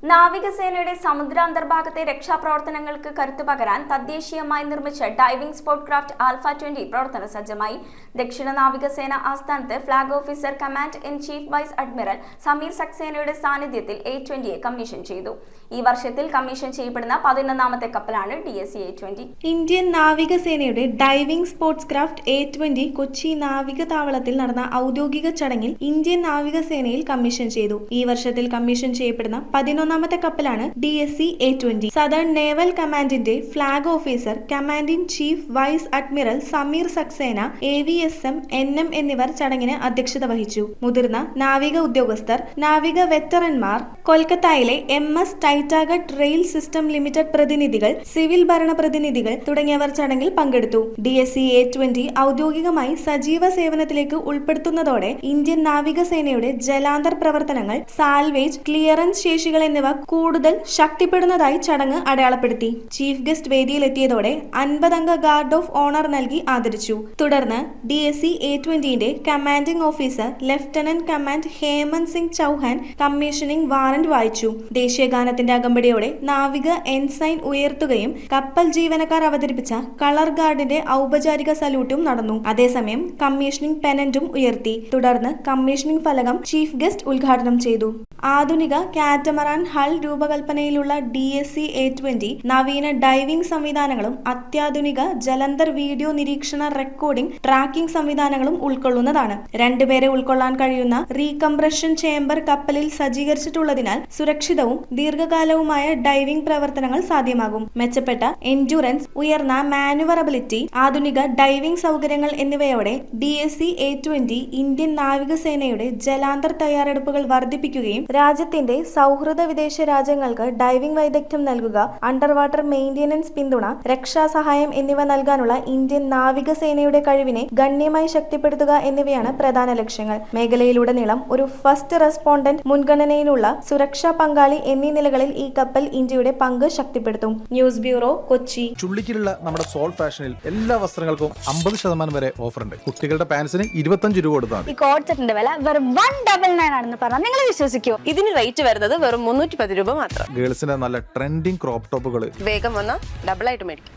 നാവികസേനയുടെ സമുദ്രാന്തർഭാഗത്തെ രക്ഷാപ്രവർത്തനങ്ങൾക്ക് കരുത്തു പകരാൻ തദ്ദേശീയമായി നിർമ്മിച്ച ഡൈവിംഗ് സ്പോർട്ട് ക്രാഫ്റ്റ് ആൽഫ-20 പ്രവർത്തന സജ്ജമായി. ദക്ഷിണ നാവികസേന ആസ്ഥാനത്ത് flag officer command in chief vice admiral Sameer സക്സേനയുടെ സാന്നിധ്യത്തിൽ A-20 കമ്മീഷൻ ചെയ്തു. ഈ വർഷത്തിൽ കമ്മീഷൻ ചെയ്യപ്പെടുന്ന 11ാമത്തെ കപ്പലാണ് DSC A-20. ഇന്ത്യൻ നാവികസേനയുടെ diving sports craft A-20 Kochi നാവിക താവളത്തിൽ നടന്ന ഔദ്യോഗിക ചടങ്ങിൽ ഇന്ത്യൻ നാവികസേനയിൽ കമ്മീഷൻ ചെയ്തു. ഈ വർഷത്തിൽ കമ്മീഷൻ ചെയ്യപ്പെടുന്ന 11ാമത്തെ കപ്പലാണ് DSC A-20. സദേൺ നേവൽ കമാൻഡിന്റെ flag officer command in chief vice admiral Sameer Saxena, AVSM, NM എന്നിവർ ചടങ്ങിന് അധ്യക്ഷത വഹിച്ചു. മുതിർന്ന നാവിക ഉദ്യോഗസ്ഥർ, നാവിക വെറ്ററന്മാർ, കൊൽക്കത്തയിലെ MS ടൈറ്റാഗട്ട് റെയിൽ സിസ്റ്റം ലിമിറ്റഡ് പ്രതിനിധികൾ, സിവിൽ ഭരണ പ്രതിനിധികൾ തുടങ്ങിയവർ ചടങ്ങിൽ പങ്കെടുത്തു. DSC A-20 ഔദ്യോഗികമായി സജീവ സേവനത്തിലേക്ക് ഉൾപ്പെടുത്തുന്നതോടെ ഇന്ത്യൻ നാവികസേനയുടെ ജലാന്തർ പ്രവർത്തനങ്ങൾ, സാൽവേജ്, ക്ലിയറൻസ് ശേഷികൾ എന്നിവ കൂടുതൽ ശക്തിപ്പെടുന്നതായി ചടങ്ങ് അടയാളപ്പെടുത്തി. ചീഫ് ഗസ്റ്റ് വേദിയിലെത്തിയതോടെ 50 അംഗ ഗാർഡ് ഓഫ് ഓണർ നൽകി ആദരിച്ചു. തുടർന്ന് DSC A-20ന്റെ commanding officer lieutenant command Hemant Singh Chauhan commissioning warrant വായിച്ചു. ദേശീയഗാനത്തിന്റെ അകമ്പടിയോടെ നാവിക എൻസൈൻ ഉയർത്തുകയും കപ്പൽ ജീവനക്കാർ അവതരിപ്പിച്ച കളർ ഗാർഡിന്റെ ഔപചാരിക സല്യൂട്ടും നടന്നു. അതേസമയം കമ്മീഷനിംഗ് പെനന്റും ഉയർത്തി. തുടർന്ന് കമ്മീഷനിംഗ് ഫലകം ചീഫ് ഗസ്റ്റ് ഉദ്ഘാടനം ചെയ്തു. ആധുനിക കാറ്റമറാൻ ഹൾ രൂപകൽപ്പനയിലുള്ള DSC A-20 നവീന ഡൈവിംഗ് സംവിധാനങ്ങളും അത്യാധുനിക ജലന്തർ വീഡിയോ നിരീക്ഷണ റെക്കോർഡിംഗ് ട്രാക്കിംഗ് സംവിധാനങ്ങളും ഉൾക്കൊള്ളുന്നതാണ്. 2 പേരെ ഉൾക്കൊള്ളാൻ കഴിയുന്ന റീകംപ്രഷൻ ചേംബർ കപ്പലിൽ സജ്ജീകരിച്ചിട്ടുള്ളതിനാൽ സുരക്ഷിതവും ദീർഘകാലവുമായ ഡൈവിംഗ് പ്രവർത്തനങ്ങൾ സാധ്യമാകും. മെച്ചപ്പെട്ട എൻഡ്യൂറൻസ്, ഉയർന്ന മാനുവറബിലിറ്റി, ആധുനിക ഡൈവിംഗ് സൗകര്യങ്ങൾ എന്നിവയോടെ DSC A-20 ഇന്ത്യൻ നാവികസേനയുടെ ജലാന്തർ തയ്യാറെടുപ്പുകൾ വർദ്ധിപ്പിക്കുകയും രാജ്യത്തിന്റെ സൗഹൃദ വിദേശ രാജ്യങ്ങൾക്ക് ഡൈവിംഗ് വൈദഗ്ധ്യം നൽകുക, അണ്ടർ വാട്ടർ മെയിന്റനൻസ് പിന്തുണ, രക്ഷാസഹായം എന്നിവ നൽകാനുള്ള ഇന്ത്യൻ നാവികസേനയുടെ കഴിവിനെ ഗണ്യമായി ശക്തിപ്പെടുത്തുക എന്നിവയാണ് പ്രധാന ലക്ഷ്യങ്ങൾ. മേഖലയിലുടനീളം ഒരു ഫസ്റ്റ് റെസ്പോണ്ടന്റ്, മുൻഗണനയിലുള്ള സുരക്ഷാ പങ്കാളി എന്നീ നിലകളിൽ ഈ കപ്പൽ ഇന്ത്യയുടെ പങ്ക് ശക്തിപ്പെടുത്തും. News bureau, Kochi. ചുള്ളിക്കിലുള്ള നമ്മുടെ സോൾ ഫാഷനിൽ എല്ലാ വസ്ത്രങ്ങൾക്കും 50% വരെ ഓഫർ ഉണ്ട്. കുട്ടികളുടെ പാൻസിന് 25 രൂപ കൊടുത്താൽ ഈ കോഡ് സെറ്റിന്റെ വില വെറും 199 ആണെന്ന് പറഞ്ഞാൽ നിങ്ങൾ വിശ്വസിക്കുമോ? ഇതിന് റേറ്റ് വരുന്നത് വെറും 310 രൂപ മാത്രം. ഗേൾസിന്റെ നല്ല ട്രെൻഡിങ് ക്രോപ്പ് ടോപ്പുകൾ വേഗം വന്നാൽ ഡബിൾ ആയിട്ട് മേടിക്കും.